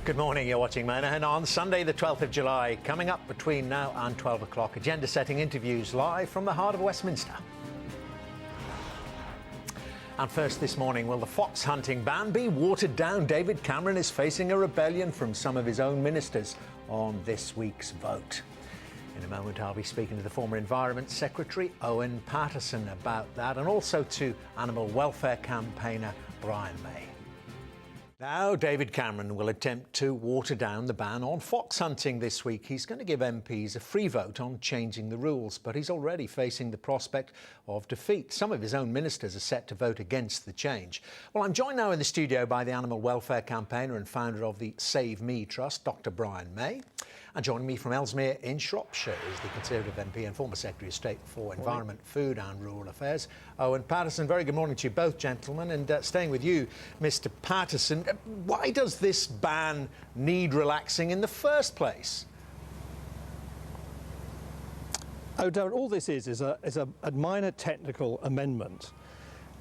Good morning, you're watching Murnaghan on Sunday the 12th of July. Coming up between now and 12 o'clock, agenda-setting interviews live from the heart of Westminster. And first this morning, will the fox hunting ban be watered down? David Cameron is facing a rebellion from some of his own ministers on this week's vote. In a moment, I'll be speaking to the former Environment Secretary, Owen Paterson, about that, and also to animal welfare campaigner Brian May. Now, David Cameron will attempt to water down the ban on fox hunting this week. He's going to give MPs a free vote on changing the rules, but he's already facing the prospect of defeat. Some of his own ministers are set to vote against the change. Well, I'm joined now in the studio by the animal welfare campaigner and founder of the Save Me Trust, Dr. Brian May. And joining me from Ellesmere in Shropshire is the Conservative MP and former Secretary of State for Environment, Food and Rural Affairs, Owen Paterson. Very good morning to you both, gentlemen. And staying with you, Mr. Paterson, why does this ban need relaxing in the first place? Oh, Dermot, all this is a minor technical amendment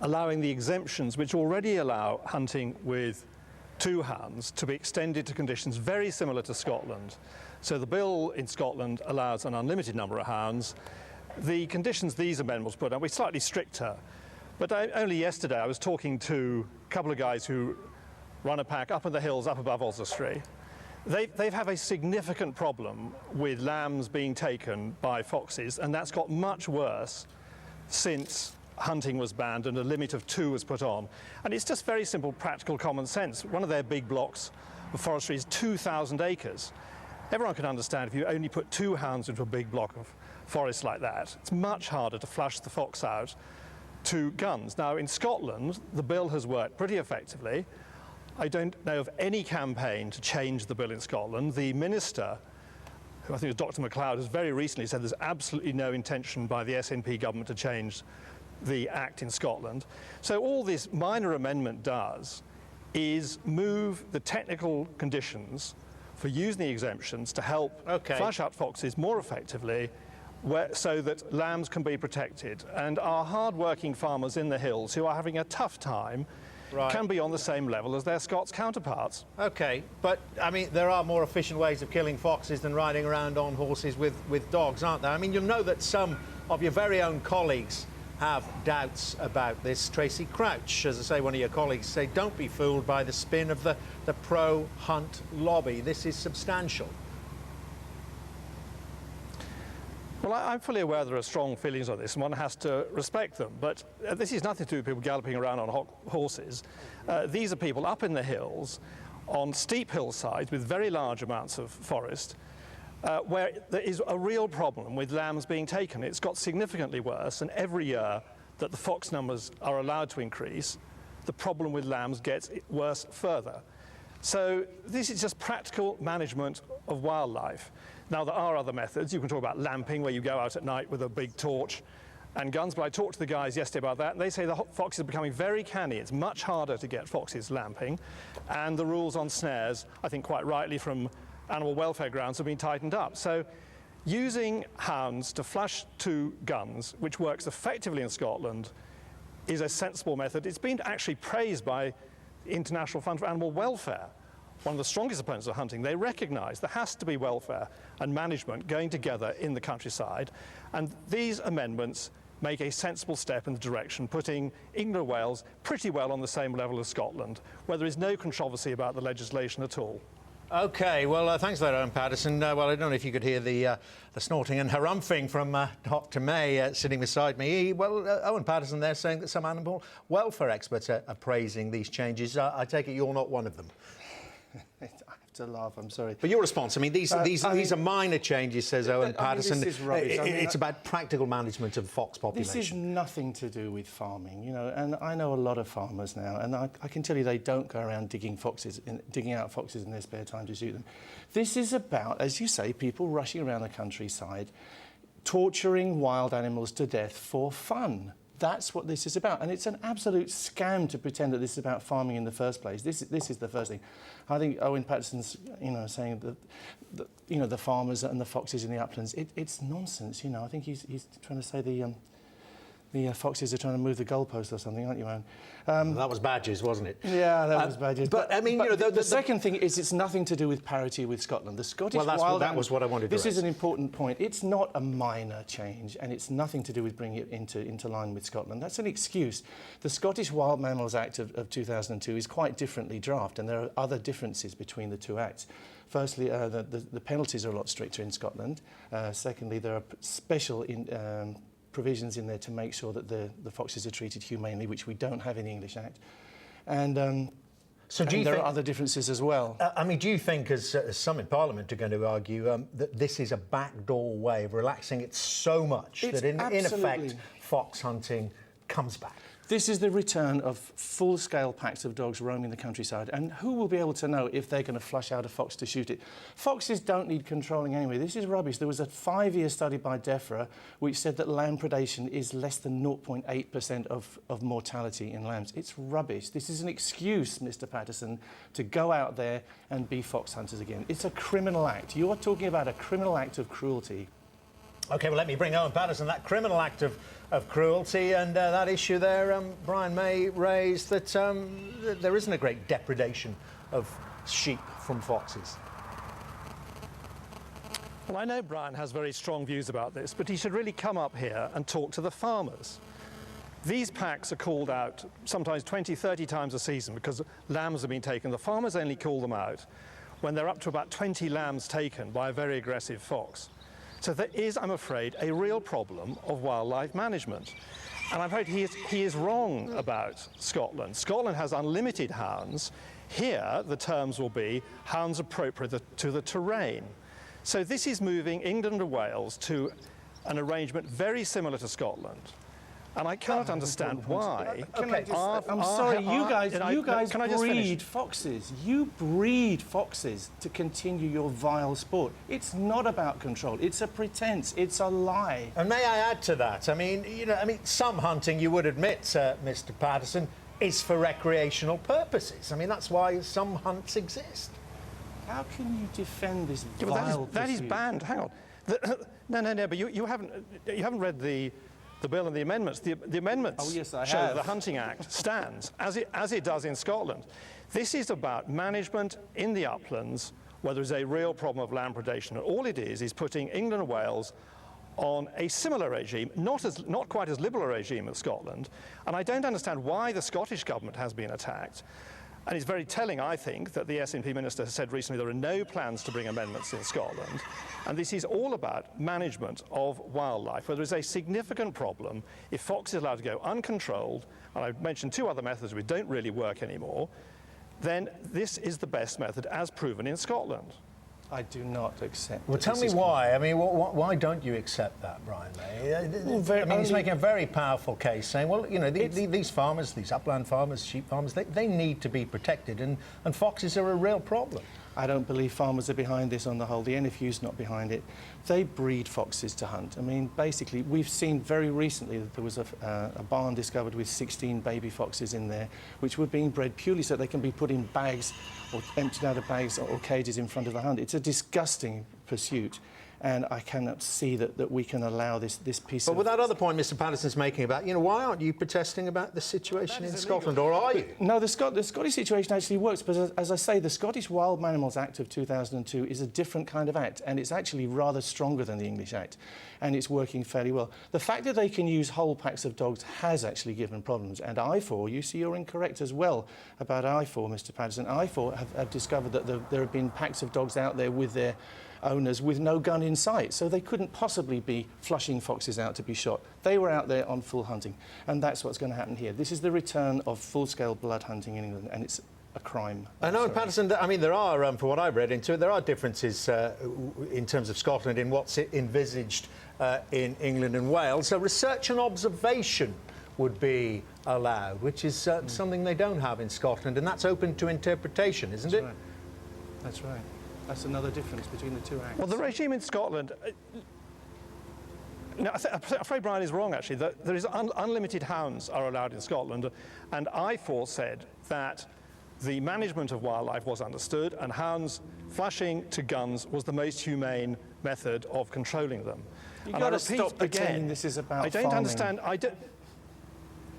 allowing the exemptions which already allow hunting with two hounds to be extended to conditions very similar to Scotland. So the bill in Scotland allows an unlimited number of hounds. The conditions these amendments put out were slightly stricter. But only yesterday I was talking to a couple of guys who run a pack up in the hills up above Oswestry. They have a significant problem with lambs being taken by foxes, and that's got much worse since hunting was banned and a limit of 2 was put on. And it's just very simple, practical common sense. One of their big blocks of forestry is 2,000 acres. Everyone can understand if you only put 2 hounds into a big block of forest like that, it's much harder to flush the fox out to guns. Now, in Scotland, the bill has worked pretty effectively. I don't know of any campaign to change the bill in Scotland. The minister, who I think is Dr. MacLeod, has very recently said there's absolutely no intention by the SNP government to change the Act in Scotland. So all this minor amendment does is move the technical conditions for using the exemptions to help flush out foxes more effectively so that lambs can be protected. And our hard-working farmers in the hills who are having a tough time can be on the same level as their Scots counterparts. OK, but, I mean, there are more efficient ways of killing foxes than riding around on horses with dogs, aren't there? I mean, you'll know that some of your very own colleagues have doubts about this. Tracy Crouch, as I say, one of your colleagues, say don't be fooled by the spin of the pro-hunt lobby. This is substantial. Well, I'm fully aware there are strong feelings on this and one has to respect them, but this is nothing to do with people galloping around on horses. These are people up in the hills on steep hillsides with very large amounts of forest where there is a real problem with lambs being taken. It's got significantly worse, and every year that the fox numbers are allowed to increase, the problem with lambs gets worse further. So this is just practical management of wildlife. Now, there are other methods. You can talk about lamping, where you go out at night with a big torch and guns, but I talked to the guys yesterday about that, and they say the foxes are becoming very canny. It's much harder to get foxes lamping, and the rules on snares, I think quite rightly from animal welfare grounds, have been tightened up. So using hounds to flush to guns, which works effectively in Scotland, is a sensible method. It's been actually praised by the International Fund for Animal Welfare, one of the strongest opponents of hunting. They recognise there has to be welfare and management going together in the countryside, and these amendments make a sensible step in the direction, putting England and Wales pretty well on the same level as Scotland, where there is no controversy about the legislation at all. OK, well, thanks for that, Owen Paterson. Well, I don't know if you could hear the snorting and harumphing from Dr. May sitting beside me. Owen Paterson there saying that some animal welfare experts are praising these changes. I take it you're not one of them. I have to laugh, I'm sorry. But your response, I mean, these are minor changes, says Owen Paterson. This is rubbish. It's about practical management of fox population. This is nothing to do with farming, you know, and I know a lot of farmers now, and I can tell you they don't go around digging out foxes in their spare time to shoot them. This is about, as you say, people rushing around the countryside, torturing wild animals to death for fun. That's what this is about, and it's an absolute scam to pretend that this is about farming in the first place. This is the first thing. I think Owen Paterson's, saying that the farmers and the foxes in the uplands, it's nonsense. I think he's trying to say The foxes are trying to move the goalpost or something, aren't you, Owen? That was badges, wasn't it? Yeah, that was badges. But I mean, you know, the second thing is it's nothing to do with parity with Scotland. The Scottish wild that was what I wanted to This raise. is an important point. It's not a minor change, and it's nothing to do with bringing it into line with Scotland. That's an excuse. The Scottish Wild Mammals Act of 2002 is quite differently drafted, and there are other differences between the two acts. Firstly, the penalties are a lot stricter in Scotland. Secondly, there are special provisions in there to make sure that the foxes are treated humanely, which we don't have in the English Act. And so do you there think, are other differences as well. I mean, do you think, as some in Parliament are going to argue, that this is a backdoor way of relaxing it so much that in effect fox hunting comes back? This is the return of full-scale packs of dogs roaming the countryside, and who will be able to know if they're going to flush out a fox to shoot it? Foxes don't need controlling anyway. This is rubbish. There was a 5-year study by DEFRA which said that lamb predation is less than 0.8% of mortality in lambs. It's rubbish. This is an excuse, Mr. Paterson, to go out there and be fox hunters again. It's a criminal act. You are talking about a criminal act of cruelty. OK, well, let me bring Owen Paterson, that criminal act of cruelty and that issue there Brian May raised, that there isn't a great depredation of sheep from foxes. Well, I know Brian has very strong views about this, but he should really come up here and talk to the farmers. These packs are called out sometimes 20, 30 times a season because lambs have been taken. The farmers only call them out when they're up to about 20 lambs taken by a very aggressive fox. So there is, I'm afraid, a real problem of wildlife management. And I'm afraid he is wrong about Scotland. Scotland has unlimited hounds. Here, the terms will be hounds appropriate to the terrain. So this is moving England and Wales to an arrangement very similar to Scotland. And I cannot understand why. I'm sorry, you guys breed foxes. You breed foxes to continue your vile sport. It's not about control. It's a pretense. It's a lie. And may I add to that? I mean, you know, some hunting, you would admit, Mr. Paterson, is for recreational purposes. I mean, that's why some hunts exist. How can you defend this vile pursuit? That is banned. Hang on. No. But you haven't read the bill and the amendments. The amendments show that the Hunting Act stands as it does in Scotland. This is about management in the uplands where there is a real problem of land predation. And all it is putting England and Wales on a similar regime, not quite as liberal a regime as Scotland. And I don't understand why the Scottish government has been attacked. And it's very telling, I think, that the SNP minister has said recently there are no plans to bring amendments in Scotland. And this is all about management of wildlife, where there is a significant problem if fox is allowed to go uncontrolled, and I've mentioned 2 other methods which don't really work anymore, then this is the best method as proven in Scotland. I do not accept. Well, tell me why. I mean, why don't you accept that, Brian May? He's making a very powerful case, saying, well, you know, these farmers, these upland farmers, sheep farmers, they need to be protected, and foxes are a real problem. I don't believe farmers are behind this on the whole. The NFU's not behind it. They breed foxes to hunt. I mean, basically, we've seen very recently that there was a barn discovered with 16 baby foxes in there, which were being bred purely so they can be put in bags or emptied out of bags or cages in front of the hunt. It's a disgusting pursuit. And I cannot see that we can allow this piece of... But with that other point Mr. Paterson's making about, you know, why aren't you protesting about the situation in Scotland, or are you? No, the Scottish situation actually works, but as I say, the Scottish Wild Mammals Act of 2002 is a different kind of act, and it's actually rather stronger than the English Act, and it's working fairly well. The fact that they can use whole packs of dogs has actually given problems, and I4, you see you're incorrect as well about I4, Mr. Paterson. I4 have discovered that there have been packs of dogs out there with their owners with no gun in sight, so they couldn't possibly be flushing foxes out to be shot. They were out there on full hunting, and that's what's going to happen here. This is the return of full-scale blood hunting in England, and it's a crime. I know, Paterson, I mean, there are, from what I've read into it, there are differences in terms of Scotland in what's envisaged in England and Wales. So research and observation would be allowed, which is something they don't have in Scotland, and that's open to interpretation, isn't it? Right. That's right. That's another difference between the two acts. Well, the regime in Scotland... No, I'm afraid Brian is wrong, actually. There is unlimited hounds are allowed in Scotland, and I4 said that the management of wildlife was understood, and hounds flushing to guns was the most humane method of controlling them. You've got to stop pretending this is about I don't farming. understand.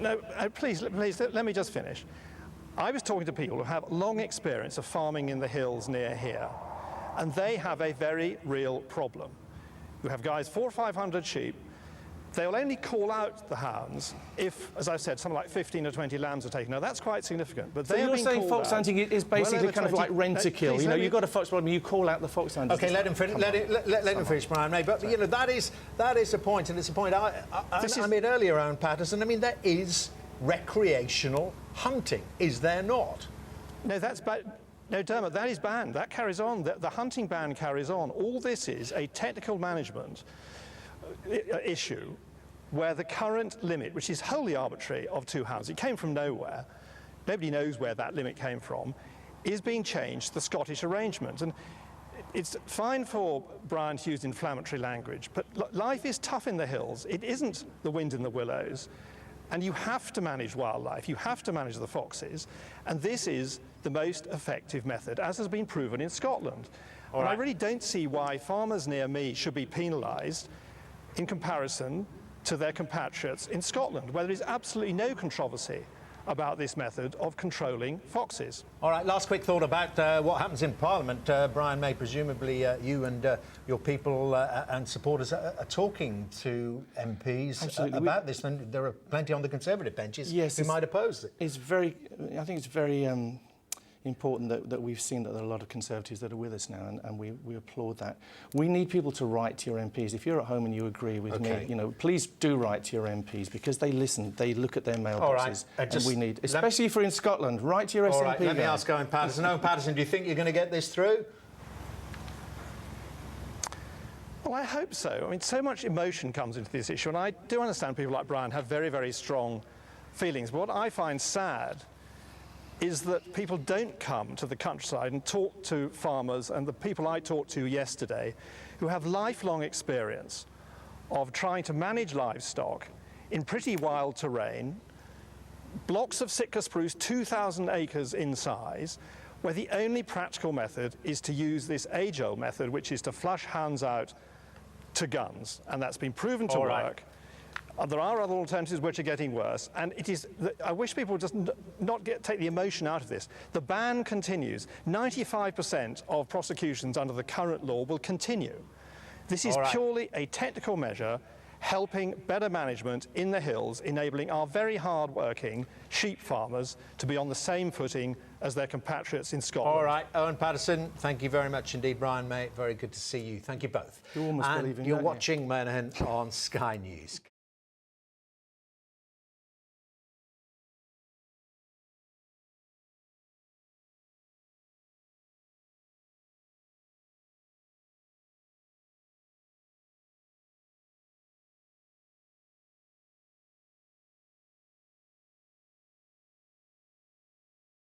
No, please, let me just finish. I was talking to people who have long experience of farming in the hills near here, and they have a very real problem. You have guys, 400 or 500 sheep. They'll only call out the hounds if, as I've said, something like 15 or 20 lambs are taken. Now, that's quite significant. But so you're saying fox hunting is basically kind of like rent a kill. You know, you've got a fox problem, you call out the fox hunters. Okay, let him finish, Brian May. But you know, that is a point, and it's a point I made earlier, Owen Paterson. I mean, there is recreational hunting, is there not? No, that's bad. No, Dermot, that is banned. That carries on. The hunting ban carries on. All this is a technical management issue where the current limit, which is wholly arbitrary, of 2 hounds, it came from nowhere, nobody knows where that limit came from, is being changed to the Scottish arrangement. And it's fine for Brian to use inflammatory language, but life is tough in the hills. It isn't the wind in the willows. And you have to manage wildlife, you have to manage the foxes, and this is the most effective method, as has been proven in Scotland. And I really don't see why farmers near me should be penalised in comparison to their compatriots in Scotland, where there is absolutely no controversy about this method of controlling foxes. All right, last quick thought about what happens in Parliament. Brian May, presumably you and your people and supporters are talking to MPs about this, and there are plenty on the Conservative benches who might oppose it. I think it's very important that we've seen that there are a lot of Conservatives that are with us now, and we applaud that. We need people to write to your MPs. If you're at home and you agree with me, you know, please do write to your MPs, because they listen, they look at their mailboxes, and we need, especially if you're in Scotland, write to your SNP. Right, let me ask Owen Paterson. Owen Paterson, do you think you're going to get this through? Well, I hope so. I mean, so much emotion comes into this issue, and I do understand people like Brian have very, very strong feelings. But what I find sad is that people don't come to the countryside and talk to farmers, and the people I talked to yesterday who have lifelong experience of trying to manage livestock in pretty wild terrain, blocks of Sitka spruce 2,000 acres in size, where the only practical method is to use this age-old method, which is to flush hounds out to guns, and that's been proven to work. There are other alternatives which are getting worse, and it is. I wish people would just not take the emotion out of this. The ban continues. 95% of prosecutions under the current law will continue. This is purely a technical measure helping better management in the hills, enabling our very hard-working sheep farmers to be on the same footing as their compatriots in Scotland. All right, Owen Paterson, thank you very much indeed. Brian May, very good to see you. Thank you both. You almost believe in that, you're watching Murnaghan on Sky News.